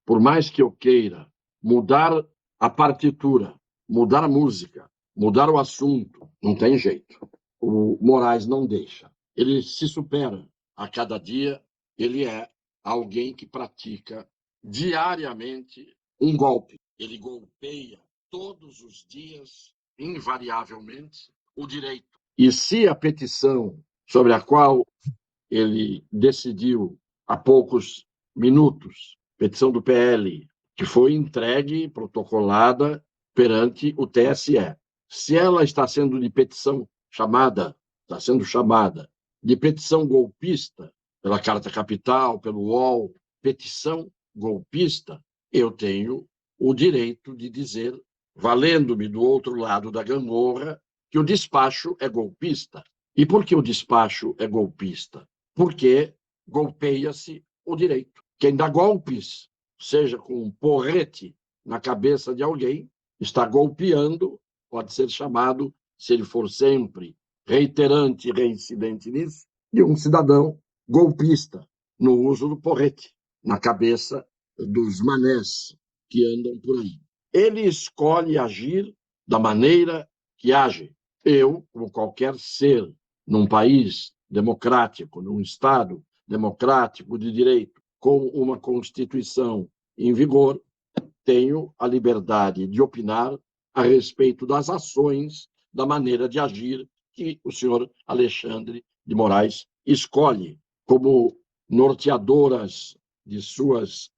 por mais que eu queira mudar a partitura, mudar a música, mudar o assunto, não tem jeito. O Moraes não deixa. Ele se supera a cada dia, ele é alguém que pratica diariamente um golpe. Ele golpeia todos os dias, invariavelmente, o direito. E se a petição sobre a qual ele decidiu há poucos minutos, petição do PL, que foi entregue, protocolada perante o TSE. Se ela está sendo de petição está sendo chamada de petição golpista, pela Carta Capital, pelo UOL, petição golpista, eu tenho o direito de dizer, valendo-me do outro lado da gangorra, que o despacho é golpista. E por que o despacho é golpista? Porque golpeia-se o direito. Quem dá golpes, seja com um porrete na cabeça de alguém, está golpeando, pode ser chamado, se ele for sempre reiterante e reincidente nisso, de um cidadão golpista no uso do porrete na cabeça dos manés que andam por aí. Ele escolhe agir da maneira que age. Eu, como qualquer ser num país democrático, num Estado democrático de direito, com uma Constituição em vigor, tenho a liberdade de opinar a respeito das ações, da maneira de agir que o senhor Alexandre de Moraes escolhe como norteadoras de suas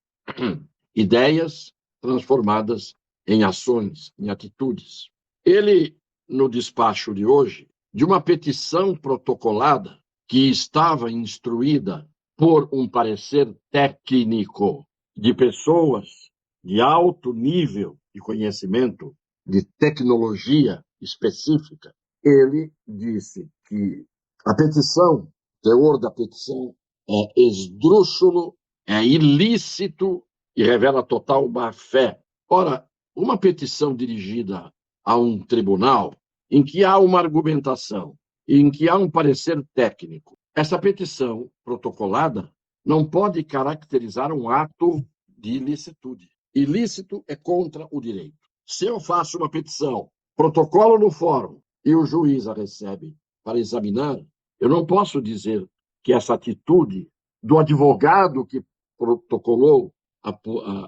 ideias transformadas em ações, em atitudes. Ele, no despacho de hoje, de uma petição protocolada que estava instruída por um parecer técnico de pessoas de alto nível de conhecimento, de tecnologia específica, ele disse que a petição, o teor da petição, é esdrúxulo, é ilícito e revela total má-fé. Ora, uma petição dirigida a um tribunal em que há uma argumentação, em que há um parecer técnico, essa petição protocolada não pode caracterizar um ato de ilicitude. Ilícito é contra o direito. Se eu faço uma petição, protocolo no fórum e o juiz a recebe para examinar, eu não posso dizer que essa atitude do advogado que protocolou a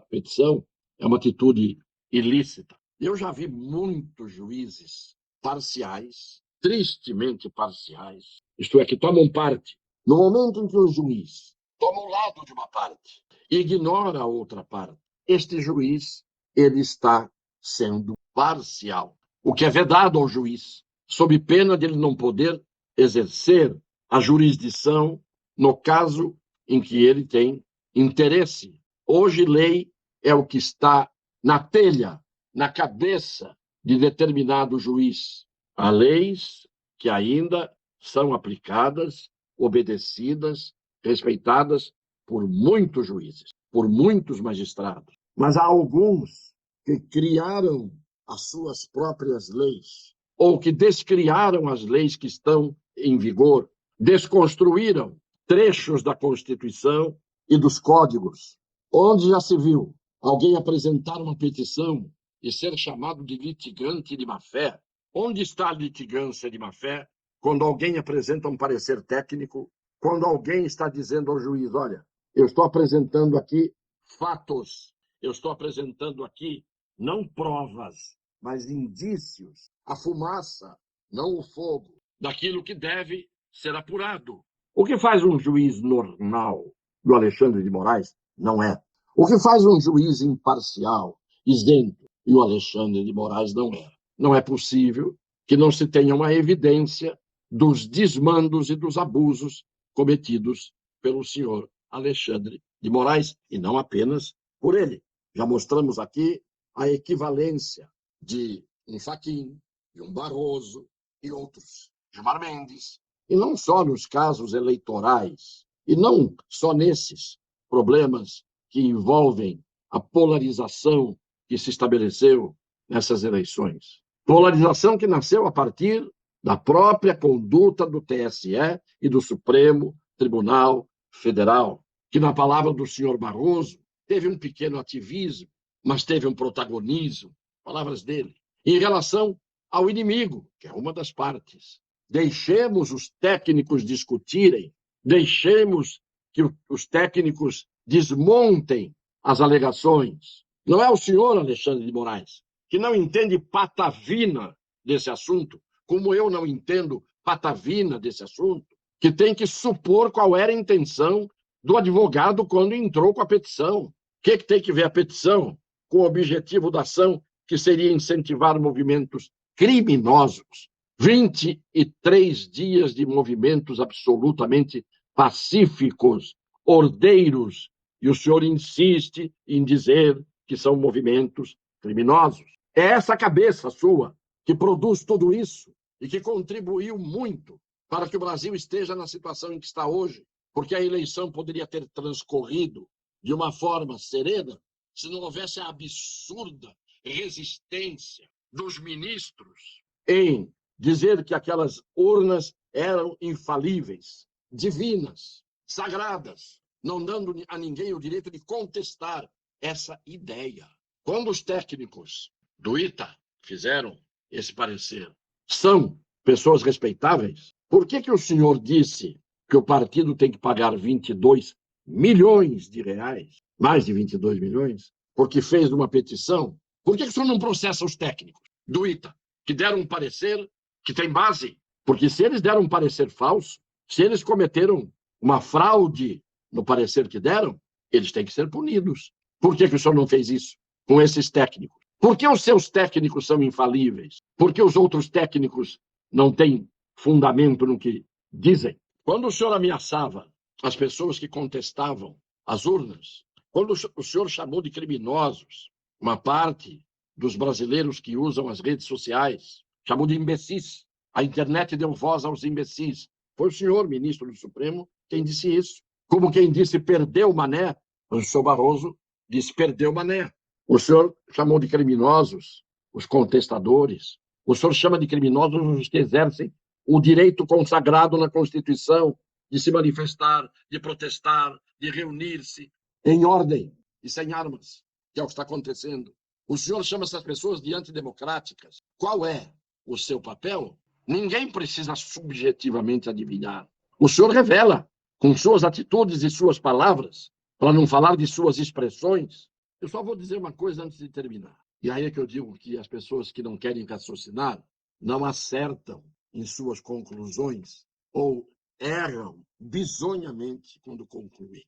petição é uma atitude ilícita. Eu já vi muitos juízes parciais, tristemente parciais, isto é, que tomam parte. No momento em que o juiz toma o lado de uma parte e ignora a outra parte, este juiz ele está sendo parcial, o que é vedado ao juiz, sob pena de ele não poder exercer a jurisdição no caso em que ele tem interesse. Hoje, lei é o que está na telha, na cabeça de determinado juiz. Há leis que ainda são aplicadas, obedecidas, respeitadas por muitos juízes, por muitos magistrados. Mas há alguns que criaram as suas próprias leis, ou que descriaram as leis que estão em vigor, desconstruíram trechos da Constituição e dos códigos. Onde já se viu alguém apresentar uma petição e ser chamado de litigante de má-fé? Onde está a litigância de má-fé quando alguém apresenta um parecer técnico, quando alguém está dizendo ao juiz, olha, eu estou apresentando aqui fatos, eu estou apresentando aqui não provas, mas indícios, a fumaça, não o fogo, daquilo que deve ser apurado. O que faz um juiz normal, do Alexandre de Moraes, não é. O que faz um juiz imparcial, isento, e o Alexandre de Moraes não é. Não é possível que não se tenha uma evidência dos desmandos e dos abusos cometidos pelo senhor Alexandre de Moraes, e não apenas por ele. Já mostramos aqui a equivalência de um Fachin, de um Barroso e outros, Gilmar Mendes, e não só nos casos eleitorais, e não só nesses problemas que envolvem a polarização que se estabeleceu nessas eleições. Polarização que nasceu a partir da própria conduta do TSE e do Supremo Tribunal Federal, que, na palavra do senhor Barroso, teve um pequeno ativismo, mas teve um protagonismo, palavras dele, em relação ao inimigo, que é uma das partes. Deixemos os técnicos discutirem, deixemos que os técnicos desmontem as alegações. Não é o senhor, Alexandre de Moraes, que não entende patavina desse assunto, como eu não entendo patavina desse assunto, que tem que supor qual era a intenção do advogado quando entrou com a petição. O que tem que ver a petição com o objetivo da ação, que seria incentivar movimentos criminosos? 23 dias de movimentos absolutamente pacíficos, ordeiros, e o senhor insiste em dizer que são movimentos criminosos. É essa cabeça sua que produz tudo isso e que contribuiu muito para que o Brasil esteja na situação em que está hoje, porque a eleição poderia ter transcorrido de uma forma serena se não houvesse a absurda resistência dos ministros em dizer que aquelas urnas eram infalíveis, divinas, sagradas, não dando a ninguém o direito de contestar essa ideia. Quando os técnicos do ITA fizeram esse parecer, são pessoas respeitáveis, por que o senhor disse que o partido tem que pagar 22 milhões de reais, mais de 22 milhões, porque fez uma petição? Por que o senhor não processa os técnicos do ITA, que deram um parecer que tem base? Porque se eles deram um parecer falso, se eles cometeram uma fraude no parecer que deram, eles têm que ser punidos. Por que o senhor não fez isso com esses técnicos? Por que os seus técnicos são infalíveis? Por que os outros técnicos não têm fundamento no que dizem? Quando o senhor ameaçava as pessoas que contestavam as urnas, quando o senhor chamou de criminosos uma parte dos brasileiros que usam as redes sociais, chamou de imbecis, a internet deu voz aos imbecis. Foi o senhor, ministro do Supremo, quem disse isso. Como quem disse perdeu o Mané, o senhor Barroso disse perdeu o Mané. O senhor chamou de criminosos os contestadores. O senhor chama de criminosos os que exercem o direito consagrado na Constituição de se manifestar, de protestar, de reunir-se em ordem e sem armas, que é o que está acontecendo. O senhor chama essas pessoas de antidemocráticas. Qual é o seu papel? Ninguém precisa subjetivamente adivinhar. O senhor revela com suas atitudes e suas palavras, para não falar de suas expressões. Eu só vou dizer uma coisa antes de terminar. E aí é que eu digo que as pessoas que não querem raciocinar não acertam em suas conclusões ou erram bizonhamente quando concluem.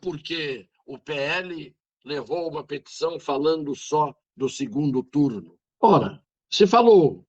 Porque o PL levou uma petição falando só do segundo turno. Ora, se falou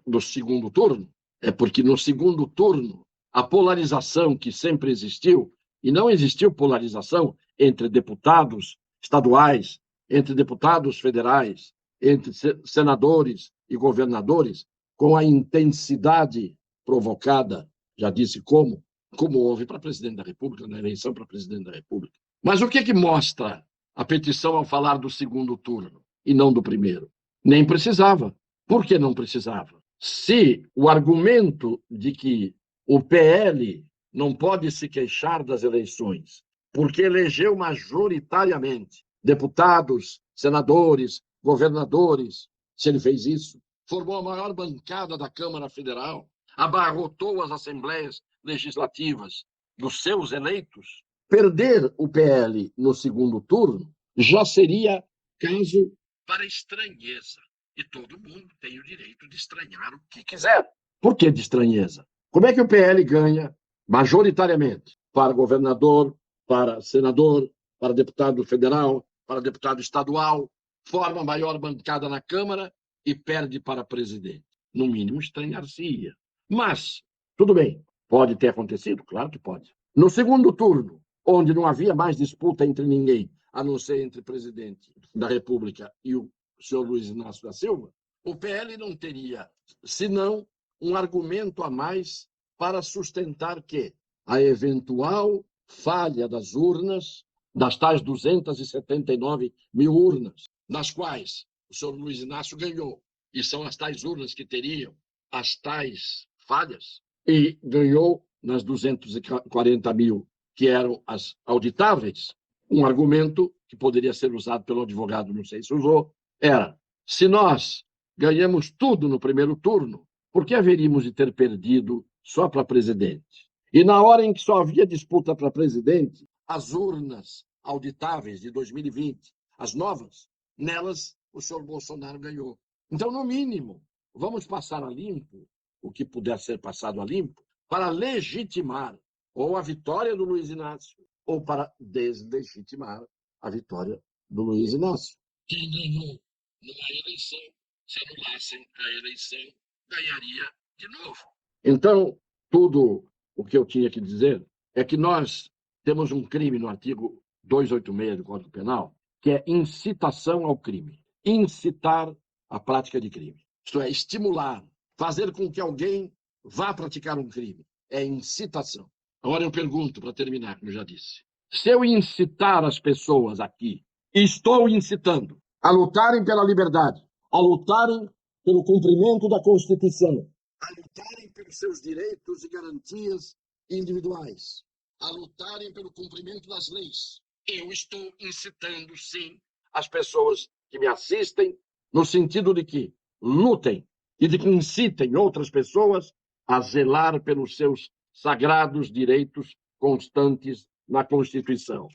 do segundo turno, é porque no segundo turno a polarização que sempre existiu, e não existiu polarização entre deputados estaduais, entre deputados federais, entre senadores e governadores, com a intensidade provocada, já disse como houve para presidente da República, na eleição para presidente da República. Mas o que mostra a petição ao falar do segundo turno e não do primeiro? Nem precisava. Por que não precisava? Se o argumento de que o PL não pode se queixar das eleições, porque elegeu majoritariamente deputados, senadores, governadores, se ele fez isso, formou a maior bancada da Câmara Federal, abarrotou as assembleias legislativas dos seus eleitos, perder o PL no segundo turno já seria caso para estranheza. E todo mundo tem o direito de estranhar o que quiser. Por que de estranheza? Como é que o PL ganha majoritariamente para governador, para senador, para deputado federal, para deputado estadual, forma a maior bancada na Câmara e perde para presidente? No mínimo, estranhar-se-ia. Mas, tudo bem, pode ter acontecido? Claro que pode. No segundo turno, onde não havia mais disputa entre ninguém, a não ser entre o presidente da República e o senhor Luiz Inácio da Silva, o PL não teria, senão, um argumento a mais para sustentar que a eventual falha das urnas, das tais 279 mil urnas, nas quais o senhor Luiz Inácio ganhou, e são as tais urnas que teriam as tais falhas, e ganhou nas 240 mil que eram as auditáveis, Um argumento que poderia ser usado pelo advogado, não sei se usou, era: se nós ganhamos tudo no primeiro turno, por que haveríamos de ter perdido só para presidente? E na hora em que só havia disputa para presidente, as urnas auditáveis de 2020, as novas, nelas o senhor Bolsonaro ganhou. Então, no mínimo, vamos passar a limpo o que puder ser passado a limpo para legitimar ou a vitória do Luiz Inácio ou para deslegitimar a vitória do Luiz Inácio. Quem ganhou numa eleição, se anulassem a eleição, ganharia de novo. Então, tudo o que eu tinha que dizer é que nós temos um crime no artigo 286 do Código Penal, que é incitação ao crime. Incitar a prática de crime. Isto é, estimular, fazer com que alguém vá praticar um crime. É incitação. Agora eu pergunto, para terminar, como eu já disse: se eu incitar as pessoas aqui, estou incitando a lutarem pela liberdade, a lutarem pelo cumprimento da Constituição, a lutarem pelos seus direitos e garantias individuais, a lutarem pelo cumprimento das leis. Eu estou incitando, sim, as pessoas que me assistem, no sentido de que lutem e de que incitem outras pessoas a zelar pelos seus sagrados direitos constantes na Constituição.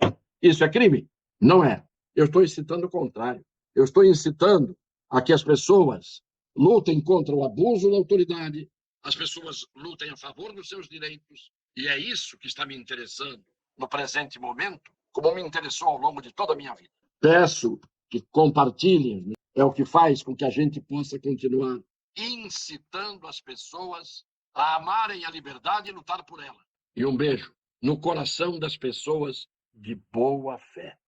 Isso é crime? Não é. Eu estou incitando o contrário. Eu estou incitando a que as pessoas lutem contra o abuso da autoridade, as pessoas lutem a favor dos seus direitos, e é isso que está me interessando no presente momento, como me interessou ao longo de toda a minha vida. Peço que compartilhem, é o que faz com que a gente possa continuar incitando as pessoas a amarem a liberdade e lutar por ela. E um beijo no coração das pessoas de boa fé.